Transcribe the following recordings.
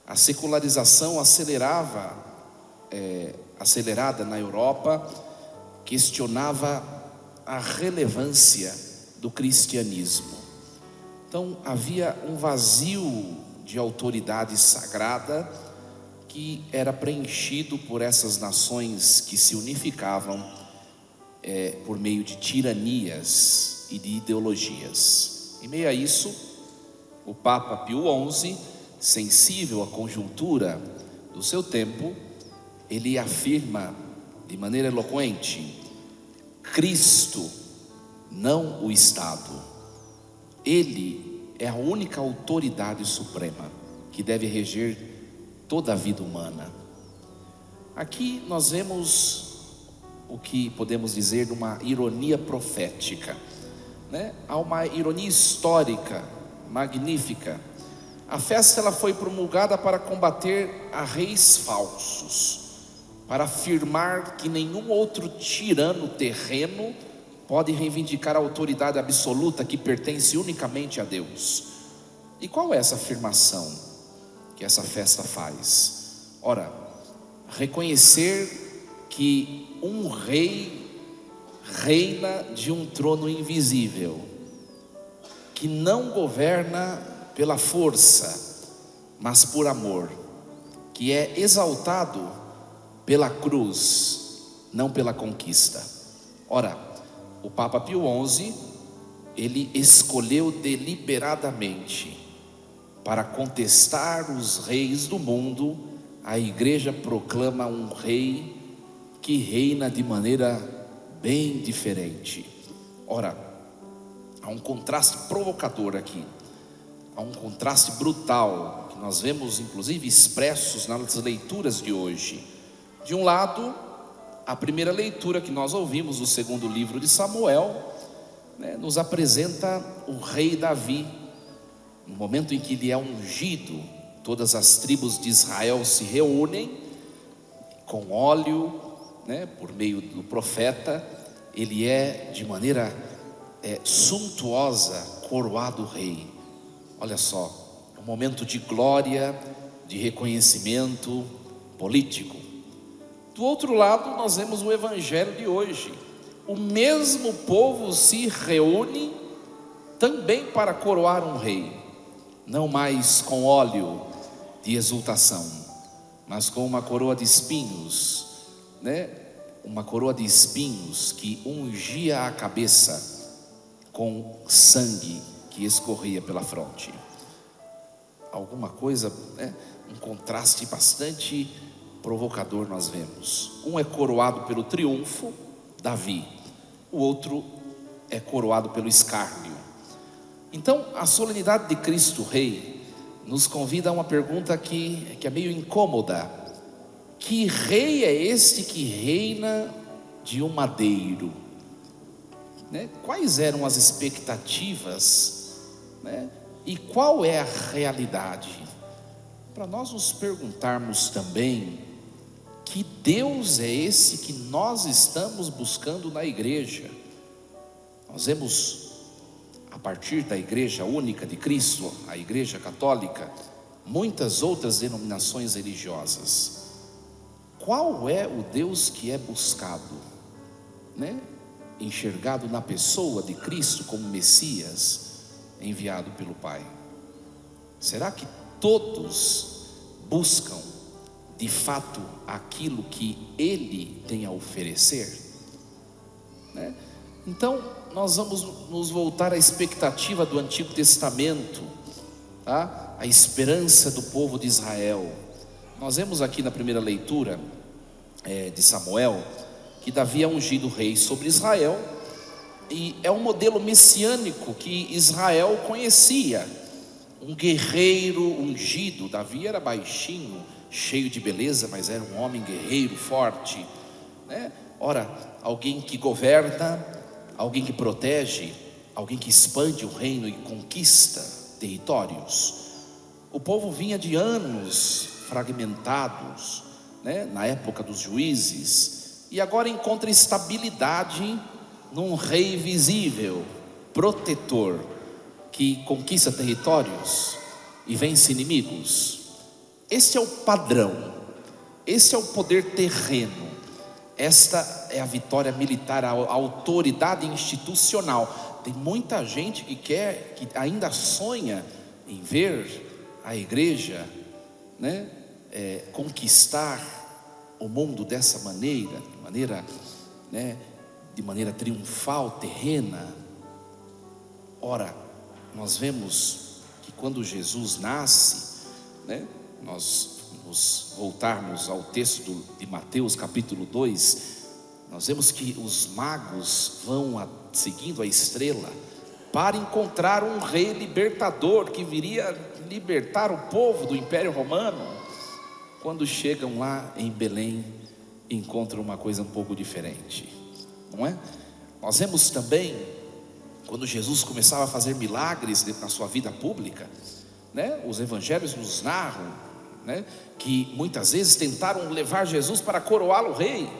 A secularização acelerada na Europa, questionava a relevância do cristianismo. Então havia um vazio de autoridade sagrada que era preenchido por essas nações que se unificavam por meio de tiranias e de ideologias. Em meio a isso, o Papa Pio XI, sensível à conjuntura do seu tempo, ele afirma de maneira eloquente: Cristo, não o Estado. Ele é a única autoridade suprema que deve reger toda a vida humana. Aqui nós vemos o que podemos dizer de uma ironia profética, né? Há uma ironia histórica magnífica. A festa ela foi promulgada para combater a reis falsos, para afirmar que nenhum outro tirano terreno pode reivindicar a autoridade absoluta que pertence unicamente a Deus. E qual é essa afirmação que essa festa faz? Ora, reconhecer que um rei reina de um trono invisível, que não governa pela força, mas por amor, que é exaltado pela cruz, não pela conquista. Ora, o Papa Pio XI, ele escolheu deliberadamente para contestar os reis do mundo. A igreja proclama um rei que reina de maneira bem diferente. Ora, há um contraste provocador aqui, há um contraste brutal, que nós vemos inclusive expressos nas leituras de hoje. De um lado, a primeira leitura que nós ouvimos do segundo livro de Samuel, nos apresenta o rei Davi, no momento em que ele é ungido. Todas as tribos de Israel se reúnem com óleo, por meio do profeta. Ele é de maneira suntuosa coroado rei. Olha só, um momento de glória, de reconhecimento político. Do outro lado, nós vemos o evangelho de hoje. O mesmo povo se reúne também para coroar um rei, não mais com óleo de exultação, mas com uma coroa de espinhos, uma coroa de espinhos que ungia a cabeça com sangue que escorria pela fronte. Alguma coisa, um contraste bastante provocador nós vemos. Um é coroado pelo triunfo, Davi. O outro é coroado pelo escárnio. Então, a solenidade de Cristo Rei nos convida a uma pergunta que é meio incômoda: que rei é este que reina de um madeiro? Quais eram as expectativas, e qual é a realidade? Para nós nos perguntarmos também: que Deus é esse que nós estamos buscando na igreja? Nós vemos, a partir da igreja única de Cristo, a igreja católica, muitas outras denominações religiosas. Qual é o Deus que é buscado? Enxergado na pessoa de Cristo como Messias, enviado pelo Pai. Será que todos buscam de fato aquilo que Ele tem a oferecer? Então nós vamos nos voltar à expectativa do Antigo Testamento, tá? A esperança do povo de Israel. Nós vemos aqui na primeira leitura de Samuel que Davi é ungido rei sobre Israel, e é um modelo messiânico que Israel conhecia. Um guerreiro ungido. Davi era baixinho, cheio de beleza, mas era um homem guerreiro, forte, Ora, alguém que governa, alguém que protege, alguém que expande o reino e conquista territórios. O povo vinha de anos fragmentados, na época dos juízes, e agora encontra estabilidade num rei visível, protetor, que conquista territórios e vence inimigos. Esse é o padrão, esse é o poder terreno, esta é a vitória militar, a autoridade institucional. Tem muita gente que ainda sonha em ver a igreja, né, conquistar o mundo dessa maneira, de maneira triunfal, terrena. Ora, nós vemos que quando Jesus nasce, nós nos voltarmos ao texto de Mateus capítulo 2, nós vemos que os magos vão seguindo a estrela para encontrar um rei libertador que viria libertar o povo do Império Romano. Quando chegam lá em Belém, encontram uma coisa um pouco diferente, não é? Nós vemos também, quando Jesus começava a fazer milagres na sua vida pública, os evangelhos nos narram, que muitas vezes tentaram levar Jesus para coroá-lo rei,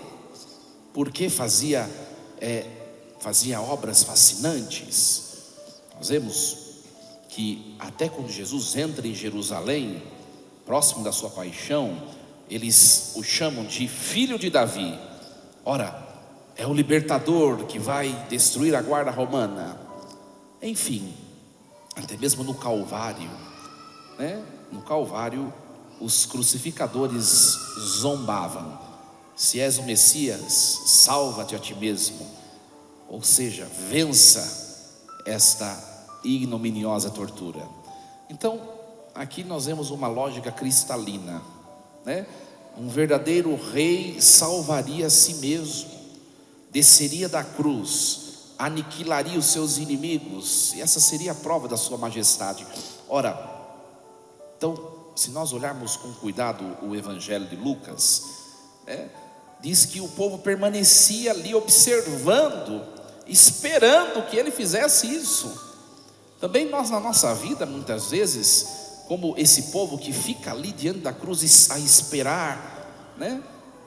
porque fazia obras fascinantes. Nós vemos que até quando Jesus entra em Jerusalém, próximo da sua paixão, eles o chamam de filho de Davi. Ora, é o libertador que vai destruir a guarda romana. Enfim, até mesmo no Calvário, no Calvário os crucificadores zombavam: se és o Messias, salva-te a ti mesmo. Ou seja, vença esta ignominiosa tortura. Então, aqui nós vemos uma lógica cristalina, um verdadeiro rei salvaria a si mesmo, desceria da cruz, aniquilaria os seus inimigos, e essa seria a prova da sua majestade. Ora, então, se nós olharmos com cuidado o Evangelho de Lucas, diz que o povo permanecia ali observando, esperando que ele fizesse isso. Também nós na nossa vida, muitas vezes, como esse povo que fica ali diante da cruz a esperar,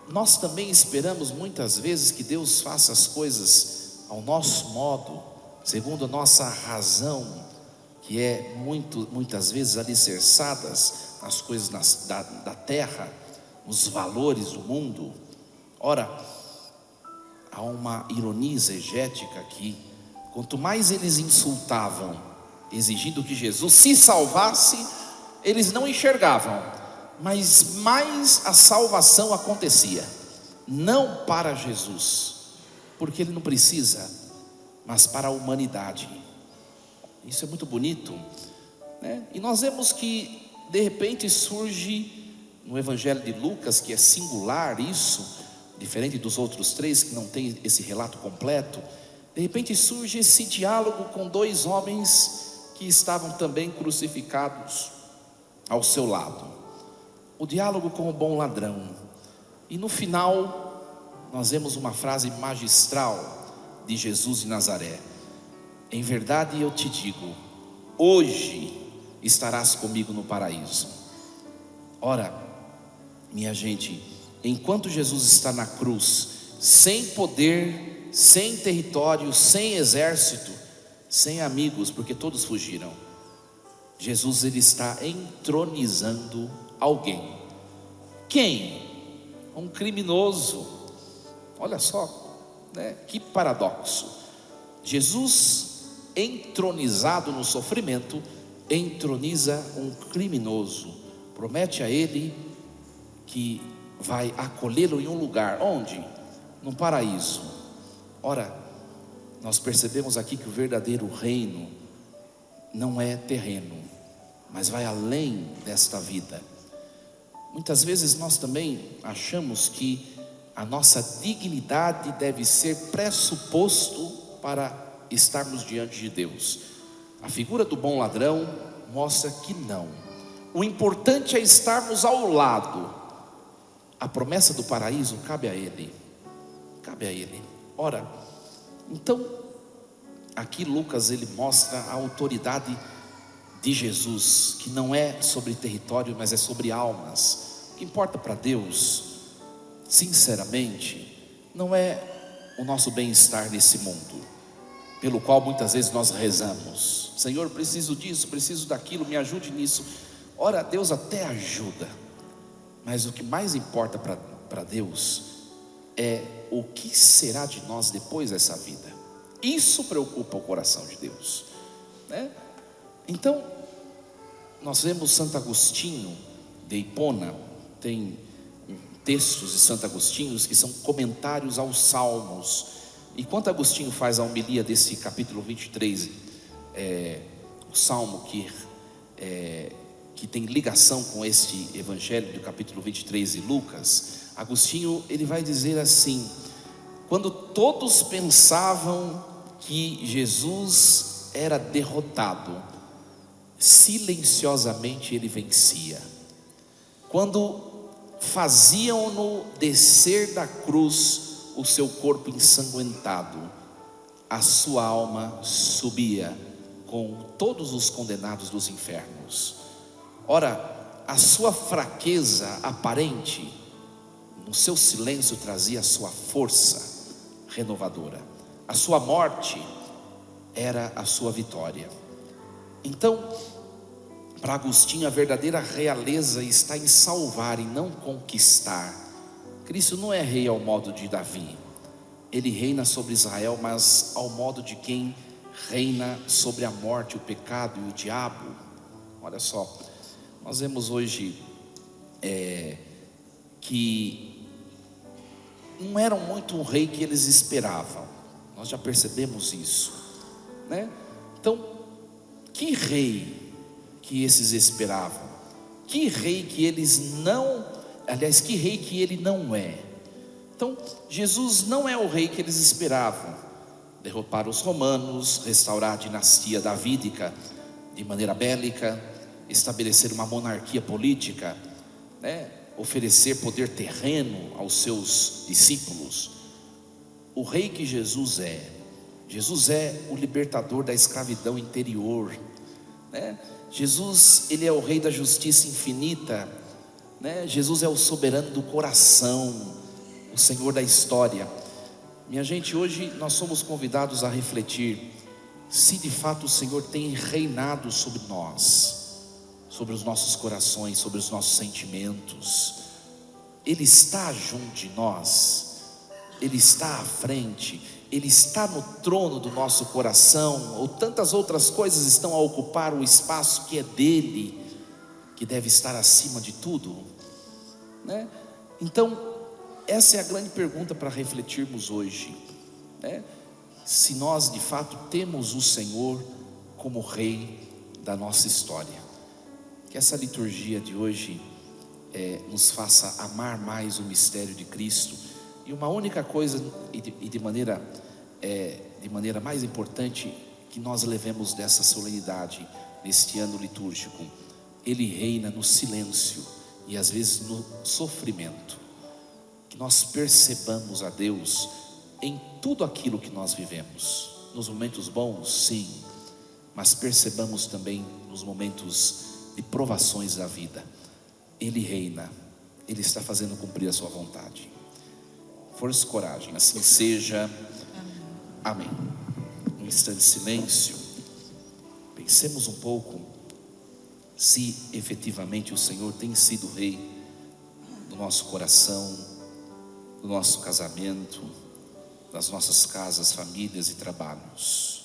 nós também esperamos muitas vezes que Deus faça as coisas ao nosso modo, segundo a nossa razão, que é muitas vezes alicerçadas nas coisas da terra, nos valores do mundo. Ora, há uma ironia exegética aqui: quanto mais eles insultavam, exigindo que Jesus se salvasse, eles não enxergavam, mas mais a salvação acontecia, não para Jesus, porque ele não precisa, mas para a humanidade. Isso é muito bonito, E nós vemos que de repente surge no Evangelho de Lucas, que é singular isso, diferente dos outros três que não tem esse relato completo, de repente surge esse diálogo com dois homens que estavam também crucificados ao seu lado, o diálogo com o bom ladrão. E no final nós vemos uma frase magistral de Jesus de Nazaré: em verdade eu te digo, hoje estarás comigo no paraíso. Ora, minha gente, enquanto Jesus está na cruz, sem poder, sem território, sem exército, sem amigos, porque todos fugiram, Jesus ele está entronizando alguém. Quem? Um criminoso. Olha só, que paradoxo. Jesus entronizado no sofrimento, entroniza um criminoso, promete a ele que vai acolhê-lo em um lugar, onde? No paraíso. Ora, nós percebemos aqui que o verdadeiro reino não é terreno, mas vai além desta vida. Muitas vezes nós também achamos que a nossa dignidade deve ser pressuposto para estarmos diante de Deus. A figura do bom ladrão mostra que não. O importante é estarmos ao lado. A promessa do paraíso cabe a ele. Cabe a ele. Ora, então, aqui Lucas ele mostra a autoridade de Jesus, que não é sobre território, mas é sobre almas. O que importa para Deus, sinceramente, não é o nosso bem-estar nesse mundo, pelo qual muitas vezes nós rezamos: Senhor, preciso disso, preciso daquilo, me ajude nisso. Ora, Deus até ajuda, Mas o que mais importa para Deus é o que será de nós depois dessa vida. Isso preocupa o coração de Deus, né? Então, nós vemos Santo Agostinho de Hipona, tem textos de Santo Agostinho que são comentários aos Salmos. E quando Agostinho faz a homilia desse capítulo 23, o Salmo que tem ligação com este evangelho do capítulo 23 de Lucas, Agostinho ele vai dizer assim: quando todos pensavam que Jesus era derrotado, silenciosamente ele vencia. Quando faziam-no descer da cruz o seu corpo ensanguentado, a sua alma subia com todos os condenados dos infernos. Ora, a sua fraqueza aparente, no seu silêncio trazia a sua força renovadora. A sua morte era a sua vitória. Então, para Agostinho, a verdadeira realeza está em salvar e não conquistar. Cristo não é rei ao modo de Davi. Ele reina sobre Israel, mas ao modo de quem reina sobre a morte, o pecado e o diabo. Olha só, nós vemos hoje que não era muito um rei que eles esperavam. Nós já percebemos isso, né? Então, que rei que esses esperavam? Que rei que eles não, aliás, que rei que ele não é? Então, Jesus não é o rei que eles esperavam. Derrotar os romanos, restaurar a dinastia davídica de maneira bélica, estabelecer uma monarquia política, né? Oferecer poder terreno aos seus discípulos. O rei que Jesus é o libertador da escravidão interior, né? Jesus, ele é o rei da justiça infinita, né? Jesus é o soberano do coração, o Senhor da história. Minha gente, hoje nós somos convidados a refletir se de fato o Senhor tem reinado sobre nós, sobre os nossos corações, sobre os nossos sentimentos. Ele está junto de nós, Ele está à frente, Ele está no trono do nosso coração, ou tantas outras coisas estão a ocupar o espaço que é dele, que deve estar acima de tudo, né? Então, essa é a grande pergunta para refletirmos hoje, né? Se nós de fato temos o Senhor como Rei da nossa história. Que essa liturgia de hoje nos faça amar mais o mistério de Cristo. E uma única coisa, de maneira mais importante, que nós levemos dessa solenidade neste ano litúrgico: Ele reina no silêncio e às vezes no sofrimento. Que nós percebamos a Deus em tudo aquilo que nós vivemos, nos momentos bons, sim, mas percebamos também nos momentos de provações da vida. Ele reina, Ele está fazendo cumprir a sua vontade. Força e coragem, assim seja. Amém. Um instante de silêncio. Pensemos um pouco se efetivamente o Senhor tem sido Rei do nosso coração, do nosso casamento, das nossas casas, famílias e trabalhos.